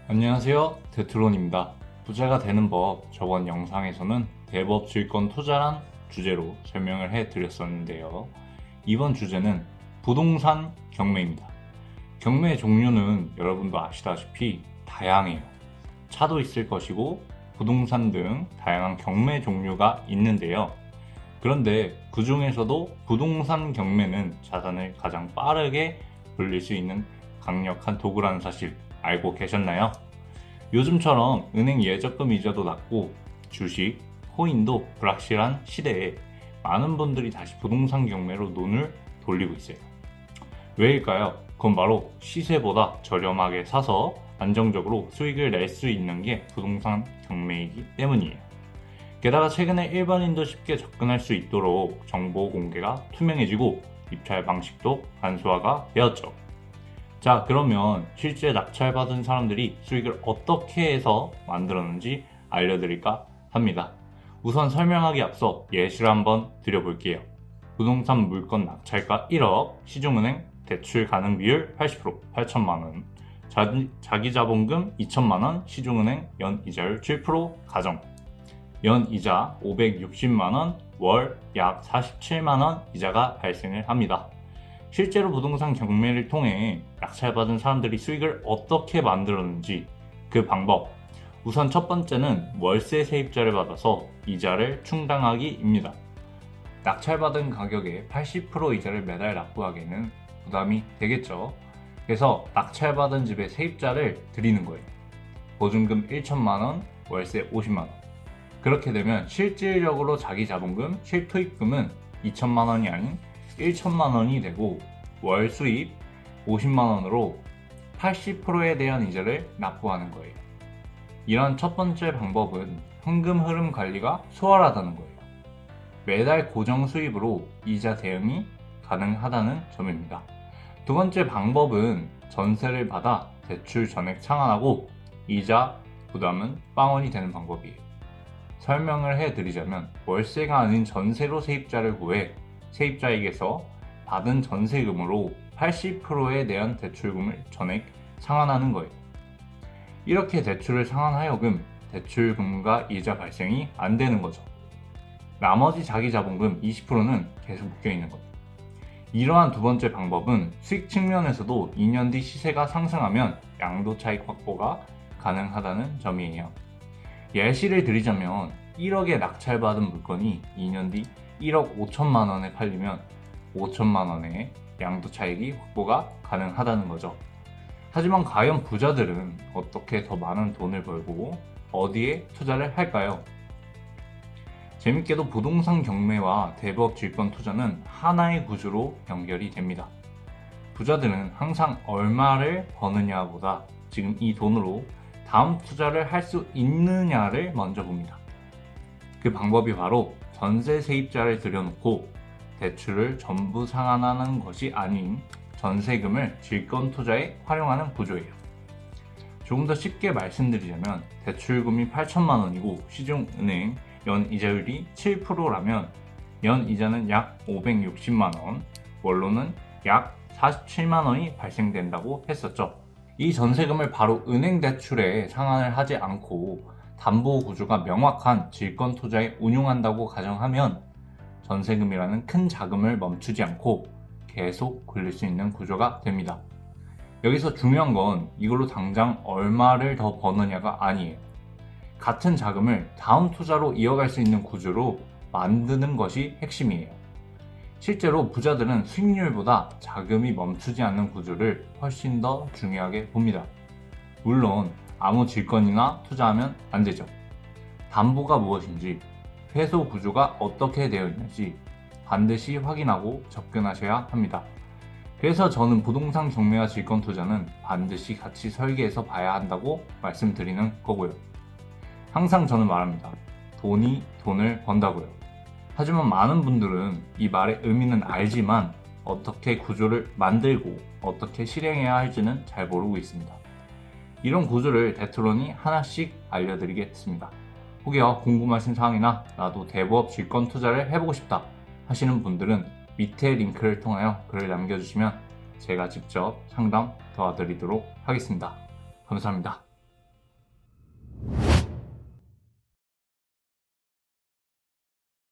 안녕하세요, 데트론입니다. 부자가 되는 법, 저번 영상에서는 대법 질권 투자란 주제로 설명을 해드렸었는데요. 이번 주제는 부동산 경매입니다. 경매 종류는 여러분도 아시다시피 다양해요. 차도 있을 것이고 부동산 등 다양한 경매 종류가 있는데요. 그런데 그 중에서도 부동산 경매는 자산을 가장 빠르게 불릴 수 있는 강력한 도구라는 사실 알고 계셨나요? 요즘처럼 은행 예적금 이자도 낮고 주식, 코인도 불확실한 시대에 많은 분들이 다시 부동산 경매로 눈을 돌리고 있어요. 왜일까요? 그건 바로 시세보다 저렴하게 사서 안정적으로 수익을 낼 수 있는 게 부동산 경매이기 때문이에요. 게다가 최근에 일반인도 쉽게 접근할 수 있도록 정보 공개가 투명해지고 입찰 방식도 간소화가 되었죠. 자, 그러면 실제 낙찰받은 사람들이 수익을 어떻게 해서 만들었는지 알려드릴까 합니다. 우선 설명하기 앞서 예시를 한번 드려볼게요. 부동산 물건 낙찰가 1억, 시중은행 대출 가능 비율 80%, 8천만원, 자기 자본금 2천만원, 시중은행 연이자율 7% 가정, 연이자 560만원, 월 약 47만원 이자가 발생을 합니다. 실제로 부동산 경매를 통해 낙찰받은 사람들이 수익을 어떻게 만들었는지 그 방법. 우선 첫 번째는 월세 세입자를 받아서 이자를 충당하기입니다. 낙찰받은 가격에 80% 이자를 매달 납부하기에는 부담이 되겠죠. 그래서 낙찰받은 집에 세입자를 드리는 거예요. 보증금 1천만원, 월세 50만원. 그렇게 되면 실질적으로 자기 자본금, 실투입금은 2천만원이 아닌 1천만원이 되고 월 수입 50만원으로 80%에 대한 이자를 납부하는 거예요. 이런 첫 번째 방법은 현금 흐름 관리가 수월하다는 거예요. 매달 고정 수입으로 이자 대응이 가능하다는 점입니다. 두 번째 방법은 전세를 받아 대출 전액 상환하고 이자 부담은 빵원이 되는 방법이에요. 설명을 해드리자면 월세가 아닌 전세로 세입자를 구해 세입자에게서 받은 전세금으로 80%에 대한 대출금을 전액 상환하는 거예요. 이렇게 대출을 상환하여금 대출금과 이자 발생이 안 되는 거죠. 나머지 자기 자본금 20%는 계속 묶여 있는 거죠. 이러한 두 번째 방법은 수익 측면에서도 2년 뒤 시세가 상승하면 양도 차익 확보가 가능하다는 점이에요. 예시를 드리자면 1억에 낙찰받은 물건이 2년 뒤 1억 5천만 원에 팔리면 5천만 원의 양도 차익이 확보가 가능하다는 거죠. 하지만 과연 부자들은 어떻게 더 많은 돈을 벌고 어디에 투자를 할까요? 재밌게도 부동산 경매와 대법 질권 투자는 하나의 구조로 연결이 됩니다. 부자들은 항상 얼마를 버느냐보다 지금 이 돈으로 다음 투자를 할 수 있느냐를 먼저 봅니다. 그 방법이 바로 전세 세입자를 들여놓고 대출을 전부 상환하는 것이 아닌 전세금을 질권 투자에 활용하는 구조예요. 조금 더 쉽게 말씀드리자면 대출금이 8천만 원이고 시중은행 연이자율이 7%라면 연이자는 약 560만 원, 원로는 약 47만 원이 발생된다고 했었죠. 이 전세금을 바로 은행 대출에 상환을 하지 않고 담보 구조가 명확한 질권 투자에 운용한다고 가정하면 전세금이라는 큰 자금을 멈추지 않고 계속 굴릴 수 있는 구조가 됩니다. 여기서 중요한 건 이걸로 당장 얼마를 더 버느냐가 아니에요. 같은 자금을 다음 투자로 이어갈 수 있는 구조로 만드는 것이 핵심이에요. 실제로 부자들은 수익률보다 자금이 멈추지 않는 구조를 훨씬 더 중요하게 봅니다. 물론 아무 질권이나 투자하면 안 되죠. 담보가 무엇인지, 회소 구조가 어떻게 되어 있는지 반드시 확인하고 접근하셔야 합니다. 그래서 저는 부동산 경매와 질권 투자는 반드시 같이 설계해서 봐야 한다고 말씀드리는 거고요. 항상 저는 말합니다. 돈이 돈을 번다고요. 하지만 많은 분들은 이 말의 의미는 알지만 어떻게 구조를 만들고 어떻게 실행해야 할지는 잘 모르고 있습니다. 이런 구조를 데트론이 하나씩 알려드리겠습니다. 혹여 궁금하신 사항이나 나도 대부업 질권 투자를 해보고 싶다 하시는 분들은 밑에 링크를 통하여 글을 남겨주시면 제가 직접 상담 도와드리도록 하겠습니다. 감사합니다.